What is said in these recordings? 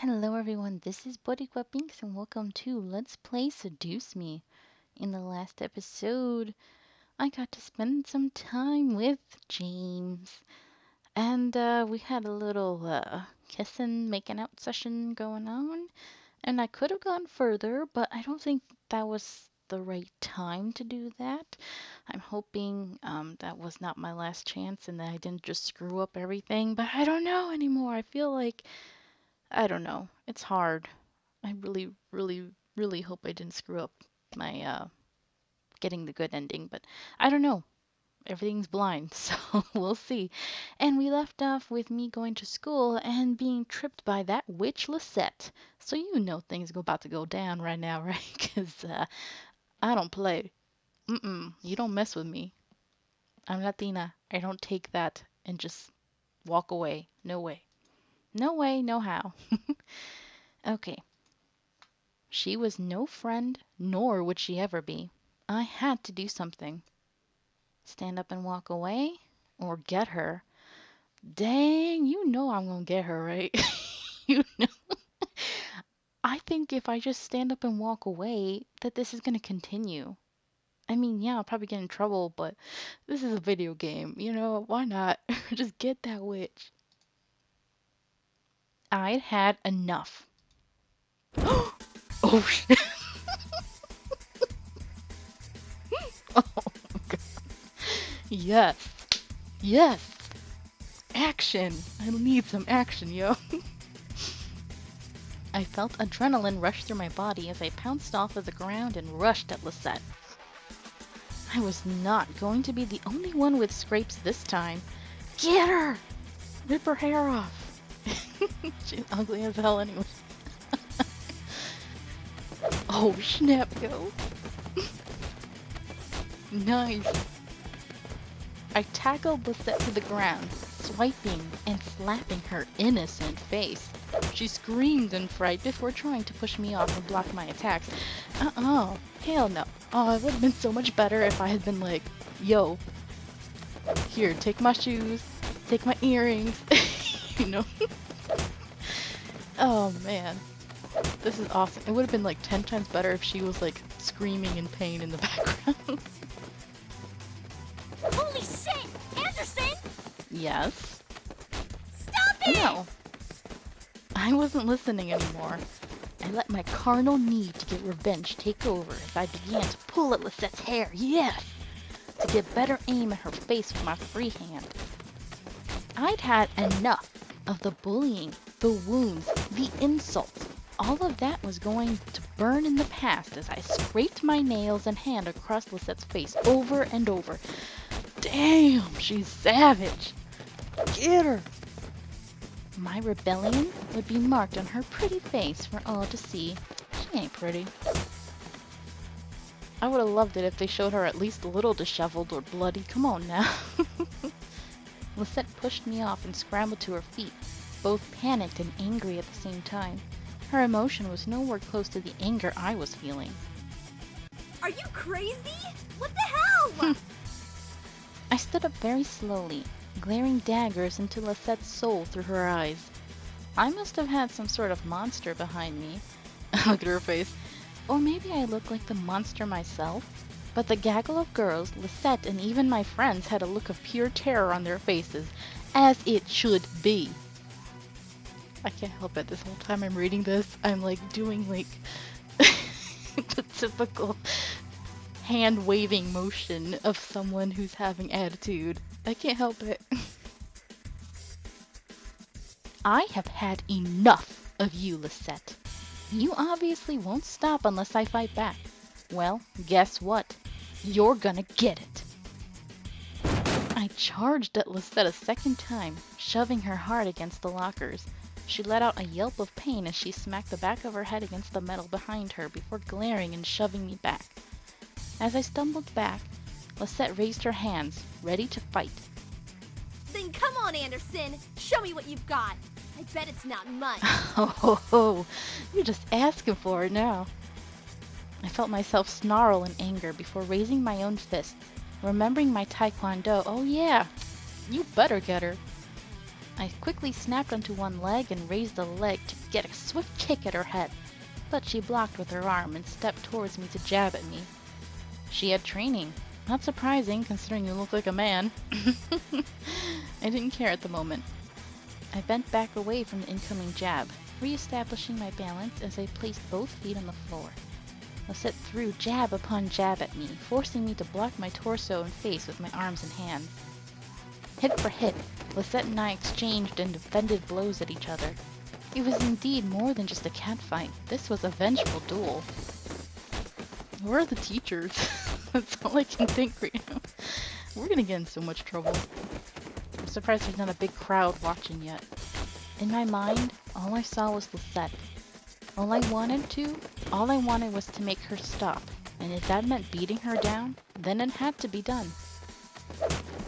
Hello everyone, this is Boricua Pinks and welcome to Let's Play Seduce Me. In the last episode, I got to spend some time with James. And we had a little kissing, making out session going on. And I could have gone further, but I don't think that was the right time to do that. I'm hoping that was not my last chance and that I didn't just screw up everything, but I don't know anymore. I feel like I don't know. It's hard. I really, really, really hope I didn't screw up my getting the good ending, but I don't know. Everything's blind, so we'll see. And we left off with me going to school and being tripped by that witch Lisette. So you know things are about to go down right now, right? Because I don't play. You don't mess with me. I'm Latina. I don't take that and just walk away. No way. No way, no how. Okay. She was no friend, nor would she ever be. I had to do something. Stand up and walk away, or get her. Dang, you know I'm gonna get her, right? You know. I think if I just stand up and walk away, that this is gonna continue. I mean, yeah, I'll probably get in trouble, but this is a video game, you know? Why not? Just get that witch. I'd had enough. Oh shit. Oh god. Yes. Yes. Action! I need some action, yo. I felt adrenaline rush through my body as I pounced off of the ground and rushed at Lisette. I was not going to be the only one with scrapes this time. Get her! Rip her hair off. She's ugly as hell anyway. Oh snap, yo. Nice. I tackled Lisette to the ground, swiping and slapping her innocent face. She screamed in fright before trying to push me off and block my attacks. Hell no. Oh, it would have been so much better if I had been like, yo, here, take my shoes, take my earrings, you know? Oh man, this is awesome. It would have been like 10 times better if she was like screaming in pain in the background. Holy shit! Anderson! Yes? Stop it! No. I wasn't listening anymore. I let my carnal need to get revenge take over as I began to pull at Lisette's hair, yes! To get better aim at her face with my free hand. I'd had enough of the bullying, the wounds, the insults. All of that was going to burn in the past as I scraped my nails and hand across Lisette's face over and over. Damn, she's savage. Get her. My rebellion would be marked on her pretty face for all to see. She ain't pretty. I would have loved it if they showed her at least a little disheveled or bloody. Come on now. Lisette pushed me off and scrambled to her feet, both panicked and angry at the same time. Her emotion was nowhere close to the anger I was feeling. Are you crazy? What the hell? I stood up very slowly, glaring daggers into Lisette's soul through her eyes. I must have had some sort of monster behind me. Look at her face. Or maybe I look like the monster myself. But the gaggle of girls, Lisette, and even my friends had a look of pure terror on their faces, as it should be. I can't help it. This whole time I'm reading this, I'm like doing like the typical hand-waving motion of someone who's having attitude. I can't help it. I have had enough of you, Lisette. You obviously won't stop unless I fight back. Well, guess what? You're gonna get it. I charged at Lisette a second time, shoving her hard against the lockers. She let out a yelp of pain as she smacked the back of her head against the metal behind her before glaring and shoving me back. As I stumbled back, Lisette raised her hands, ready to fight. Then come on, Anderson. Show me what you've got. I bet it's not much. Oh, you're just asking for it now. I felt myself snarl in anger before raising my own fists, remembering my taekwondo. Oh yeah, you better get her. I quickly snapped onto one leg and raised the leg to get a swift kick at her head, but she blocked with her arm and stepped towards me to jab at me. She had training. Not surprising, considering you look like a man. I didn't care at the moment. I bent back away from the incoming jab, re-establishing my balance as I placed both feet on the floor. Lisette threw jab upon jab at me, forcing me to block my torso and face with my arms and hands. Hit for hit, Lisette and I exchanged and defended blows at each other. It was indeed more than just a catfight. This was a vengeful duel. Where are the teachers? That's all I can think right now. We're gonna get in so much trouble. I'm surprised there's not a big crowd watching yet. In my mind, all I saw was Lisette. All I wanted was to make her stop, and if that meant beating her down, then it had to be done.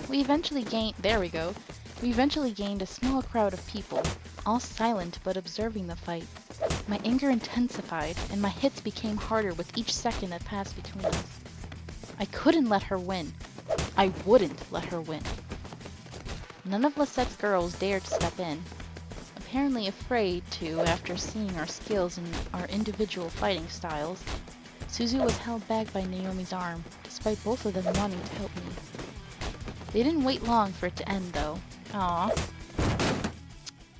We eventually gained a small crowd of people, all silent but observing the fight. My anger intensified, and my hits became harder with each second that passed between us. I couldn't let her win. I wouldn't let her win. None of Lisette's girls dared step in, apparently afraid to after seeing our skills and our individual fighting styles. Suzu was held back by Naomi's arm, despite both of them wanting to help me. They didn't wait long for it to end, though. Aww.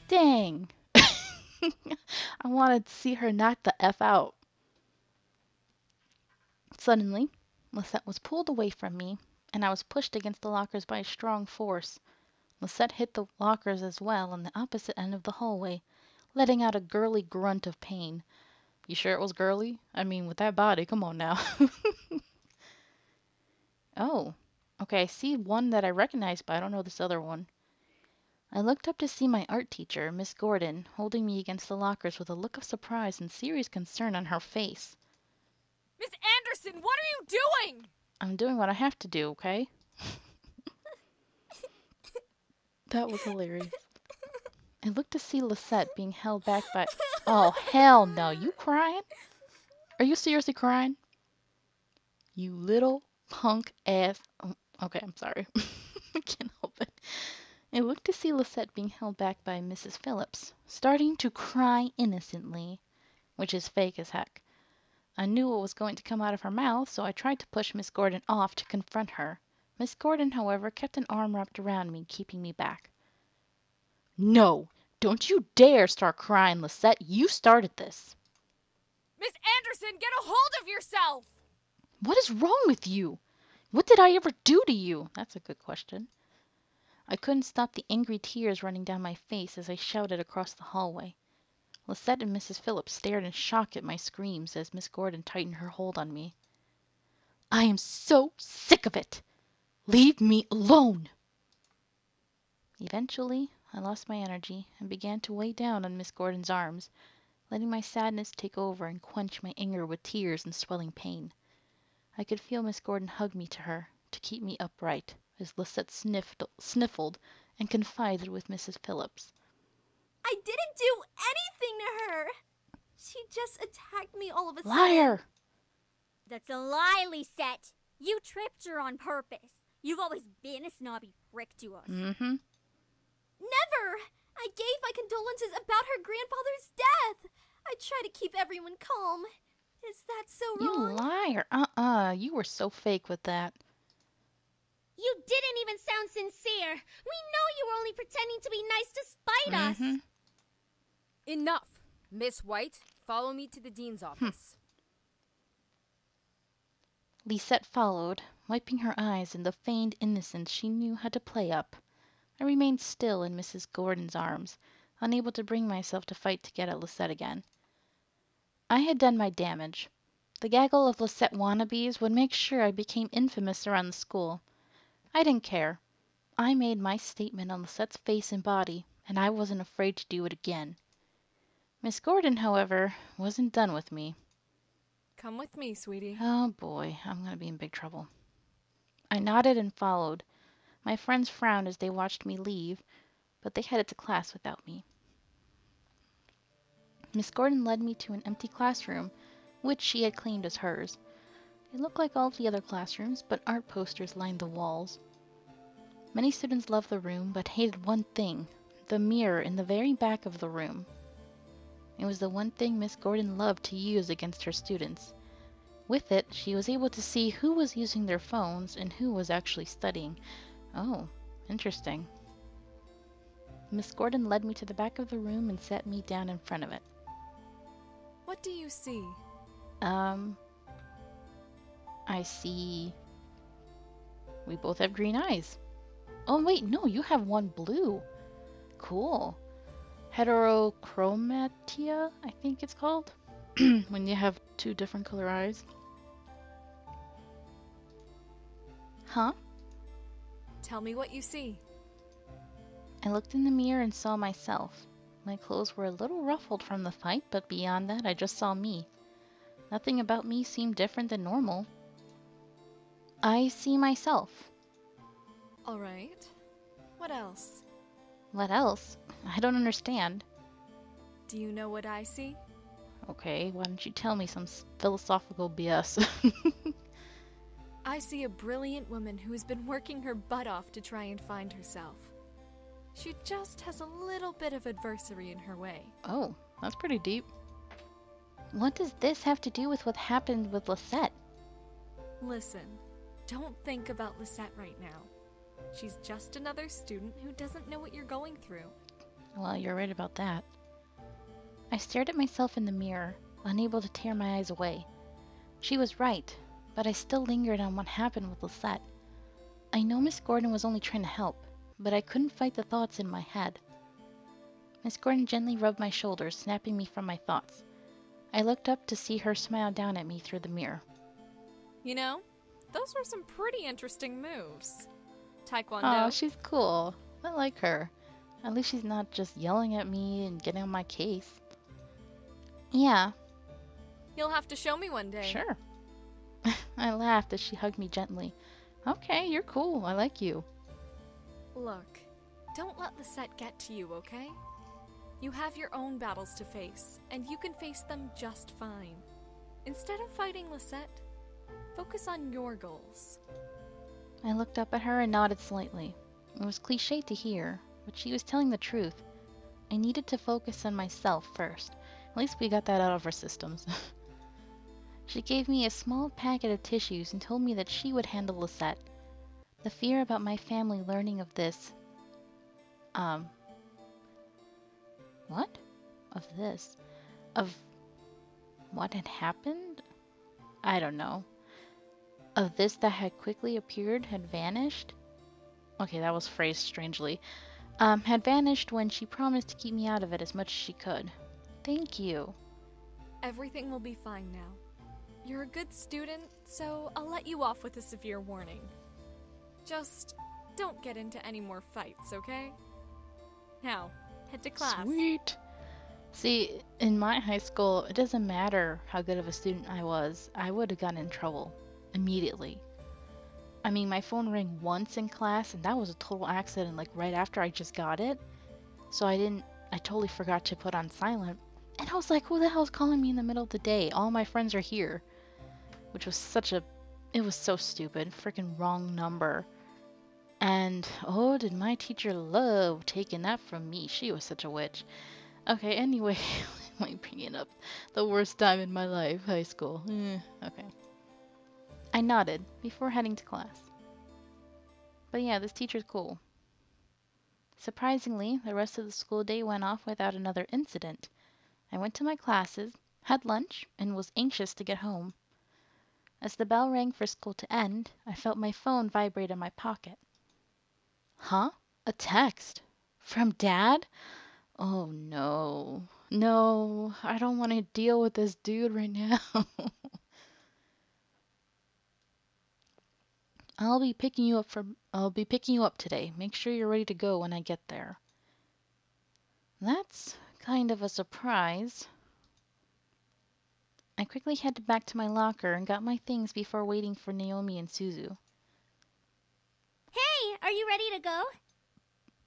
Dang! I wanted to see her knock the F out. Suddenly, Lisette was pulled away from me, and I was pushed against the lockers by a strong force. Lisette hit the lockers as well on the opposite end of the hallway, letting out a girly grunt of pain. You sure it was girly? I mean, with that body, come on now. Oh, okay, I see one that I recognize, but I don't know this other one. I looked up to see my art teacher, Miss Gordon, holding me against the lockers with a look of surprise and serious concern on her face. Miss Anderson, what are you doing? I'm doing what I have to do, okay? That was hilarious. I looked to see Lisette being held back by... Oh, hell no. You crying? Are you seriously crying? You little punk ass... Oh, okay, I'm sorry. I can't help it. I looked to see Lisette being held back by Mrs. Phillips, starting to cry innocently, which is fake as heck. I knew what was going to come out of her mouth, so I tried to push Miss Gordon off to confront her. Miss Gordon, however, kept an arm wrapped around me, keeping me back. No! Don't you dare start crying, Lisette. You started this. Miss Anderson, get a hold of yourself! What is wrong with you? What did I ever do to you? That's a good question. I couldn't stop the angry tears running down my face as I shouted across the hallway. Lisette and Mrs. Phillips stared in shock at my screams as Miss Gordon tightened her hold on me. I am so sick of it! Leave me alone! Eventually, I lost my energy and began to weigh down on Miss Gordon's arms, letting my sadness take over and quench my anger with tears and swelling pain. I could feel Miss Gordon hug me to her to keep me upright as Lisette sniffled and confided with Mrs. Phillips. I didn't do anything to her. She just attacked me all of a sudden. Liar! That's a lie, Lisette. You tripped her on purpose. You've always been a snobby prick to us. Mm-hmm. Never! I gave my condolences about her grandfather's death. I try to keep everyone calm. Is that so wrong? You liar. You were so fake with that. You didn't even sound sincere. We know you were only pretending to be nice to spite us. Enough. Miss White, follow me to the dean's office. Lisette followed, wiping her eyes in the feigned innocence she knew how to play up. I remained still in Mrs. Gordon's arms, unable to bring myself to fight to get at Lisette again. I had done my damage. The gaggle of Lisette wannabes would make sure I became infamous around the school. I didn't care. I made my statement on Lisette's face and body, and I wasn't afraid to do it again. Miss Gordon, however, wasn't done with me. Come with me, sweetie. Oh boy, I'm gonna be in big trouble. I nodded and followed. My friends frowned as they watched me leave, but they headed to class without me. Miss Gordon led me to an empty classroom, which she had claimed as hers. It looked like all the other classrooms, but art posters lined the walls. Many students loved the room, but hated one thing, the mirror in the very back of the room. It was the one thing Miss Gordon loved to use against her students. With it, she was able to see who was using their phones and who was actually studying. Oh, interesting. Miss Gordon led me to the back of the room and sat me down in front of it. What do you see? I see... We both have green eyes. Oh, wait, no, you have one blue. Cool. Heterochromatia, I think it's called. When you have two different color eyes. Huh? Tell me what you see. I looked in the mirror and saw myself. My clothes were a little ruffled from the fight, but beyond that, I just saw me. Nothing about me seemed different than normal. I see myself. All right. What else? What else? I don't understand. Do you know what I see? Okay, why don't you tell me some philosophical BS? I see a brilliant woman who has been working her butt off to try and find herself. She just has a little bit of adversity in her way. Oh, that's pretty deep. What does this have to do with what happened with Lisette? Listen, don't think about Lisette right now. She's just another student who doesn't know what you're going through. Well, you're right about that. I stared at myself in the mirror, unable to tear my eyes away. She was right, but I still lingered on what happened with Lisette. I know Miss Gordon was only trying to help, but I couldn't fight the thoughts in my head. Miss Gordon gently rubbed my shoulders, snapping me from my thoughts. I looked up to see her smile down at me through the mirror. You know, those were some pretty interesting moves. Taekwondo. Oh, she's cool. I like her. At least she's not just yelling at me and getting on my case. Yeah, You'll have to show me one day. sure. I laughed as she hugged me gently. Okay, you're cool. I like you. Look, don't let Lisette get to you, okay? You have your own battles to face, and you can face them just fine. Instead of fighting Lisette, focus on your goals. I looked up at her and nodded slightly. It was cliché to hear, but she was telling the truth. I needed to focus on myself first. At least we got that out of our systems. She gave me a small packet of tissues and told me that she would handle Lisette. The fear about my family learning of this... What? Of this? Of what had happened? I don't know. Of this that had quickly appeared had vanished? Okay, that was phrased strangely. Had vanished when she promised to keep me out of it as much as she could. Thank you. Everything will be fine now. You're a good student, so I'll let you off with a severe warning. Just don't get into any more fights, okay? Now, head to class. Sweet. See, in my high school, it doesn't matter how good of a student I was, I would have gotten in trouble immediately. I mean, my phone rang once in class, and that was a total accident, like right after I just got it. So I totally forgot to put on silent. And I was like, who the hell's calling me in the middle of the day? All my friends are here. Which was it was so stupid. Freaking wrong number. And, oh, did my teacher love taking that from me. She was such a witch. Okay, anyway, I'm bringing up the worst time in my life, high school. Okay. I nodded before heading to class. But yeah, this teacher's cool. Surprisingly, the rest of the school day went off without another incident. I went to my classes, had lunch, and was anxious to get home. As the bell rang for school to end, I felt my phone vibrate in my pocket. Huh? A text? From Dad? Oh no. No, I don't want to deal with this dude right now. I'll be picking you up today. Make sure you're ready to go when I get there. That's kind of a surprise. I quickly headed back to my locker and got my things before waiting for Naomi and Suzu. Hey, are you ready to go?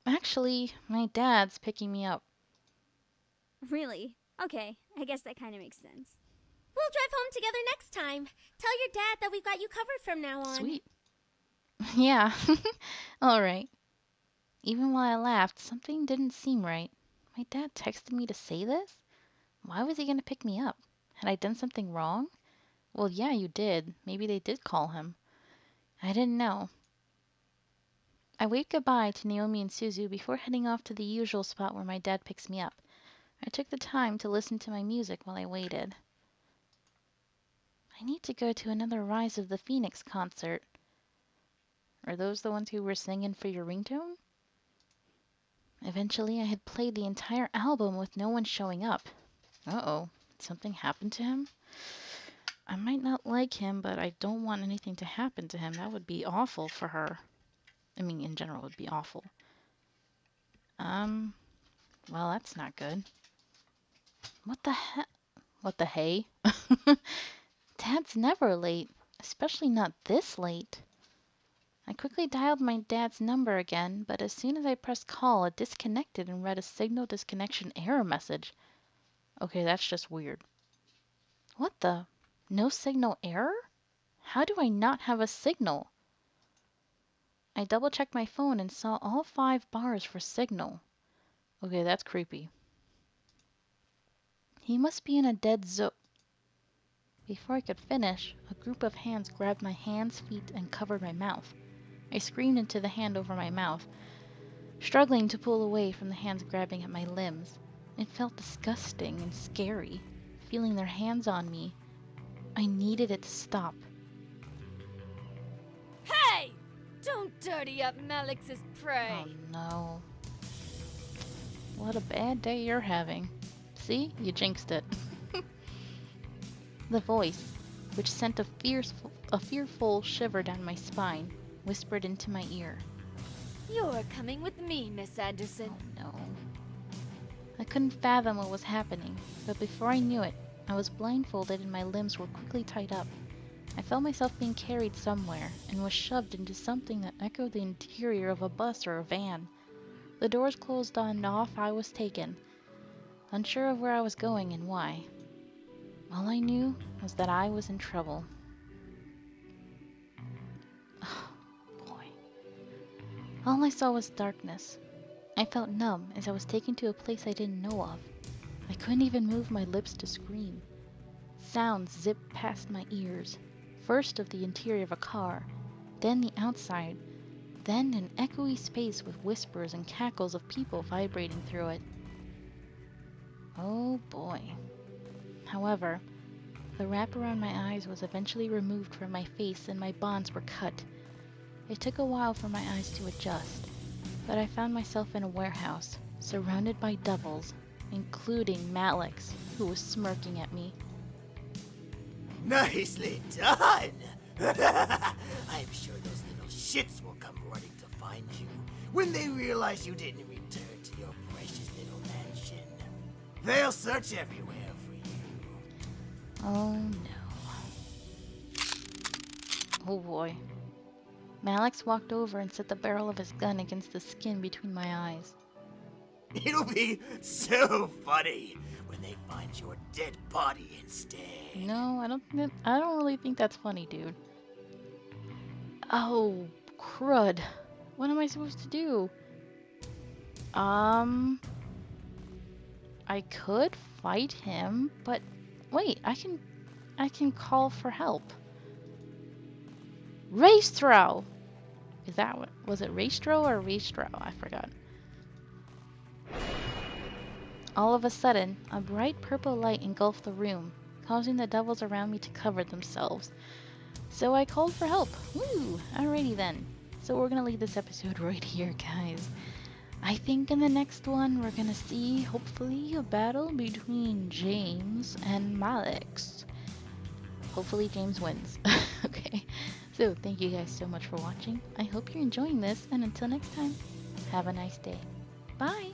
Actually, my dad's picking me up. Really? Okay, I guess that kind of makes sense. We'll drive home together next time. Tell your dad that we've got you covered from now on. Sweet. Yeah, all right. Even while I laughed, something didn't seem right. My dad texted me to say this? Why was he gonna pick me up? Had I done something wrong? Well, yeah, you did. Maybe they did call him. I didn't know. I waved goodbye to Naomi and Suzu before heading off to the usual spot where my dad picks me up. I took the time to listen to my music while I waited. I need to go to another Rise of the Phoenix concert. Are those the ones who were singing for your ringtone? Eventually, I had played the entire album with no one showing up. Uh-oh, did something happen to him? I might not like him, but I don't want anything to happen to him. That would be awful for her. I mean, in general, it would be awful. Well, that's not good. What the heck? What the hey? Dad's never late, especially not this late. I quickly dialed my dad's number again, but as soon as I pressed call, it disconnected and read a signal disconnection error message. Okay, that's just weird. What the? No signal error? How do I not have a signal? I double-checked my phone and saw all 5 bars for signal. Okay, that's creepy. He must be in a dead zone. Before I could finish, a group of hands grabbed my hands, feet, and covered my mouth. I screamed into the hand over my mouth, struggling to pull away from the hands grabbing at my limbs. It felt disgusting and scary, feeling their hands on me. I needed it to stop. Hey! Don't dirty up Malix's prey. Oh no. What a bad day you're having. See? You jinxed it. The voice, which sent a fearful shiver down my spine, whispered into my ear. You're coming with me, Miss Anderson. Oh no. I couldn't fathom what was happening, but before I knew it, I was blindfolded and my limbs were quickly tied up. I felt myself being carried somewhere and was shoved into something that echoed the interior of a bus or a van. The doors closed on and off I was taken, unsure of where I was going and why. All I knew was that I was in trouble. Oh, boy. All I saw was darkness. I felt numb as I was taken to a place I didn't know of. I couldn't even move my lips to scream. Sounds zipped past my ears. First of the interior of a car, then the outside, then an echoey space with whispers and cackles of people vibrating through it. Oh boy. However, the wrap around my eyes was eventually removed from my face and my bonds were cut. It took a while for my eyes to adjust, but I found myself in a warehouse, surrounded by devils, including Malix, who was smirking at me. Nicely done! I'm sure those little shits will come running to find you when they realize you didn't return to your precious little mansion. They'll search everywhere for you. Oh no. Oh boy. Malix walked over and set the barrel of his gun against the skin between my eyes. It'll be so funny when they find your dead body instead. No, I don't really think that's funny, dude. Oh, crud. What am I supposed to do? I could fight him, but wait, I can call for help. Race throw. Is that what was it? Race throw or race throw? I forgot. All of a sudden, a bright purple light engulfed the room, causing the devils around me to cover themselves. So I called for help. Woo! Alrighty then. So we're gonna leave this episode right here, guys. I think in the next one we're gonna see, hopefully, a battle between James and Malix. Hopefully James wins. Okay. So thank you guys so much for watching. I hope you're enjoying this, and until next time, have a nice day. Bye!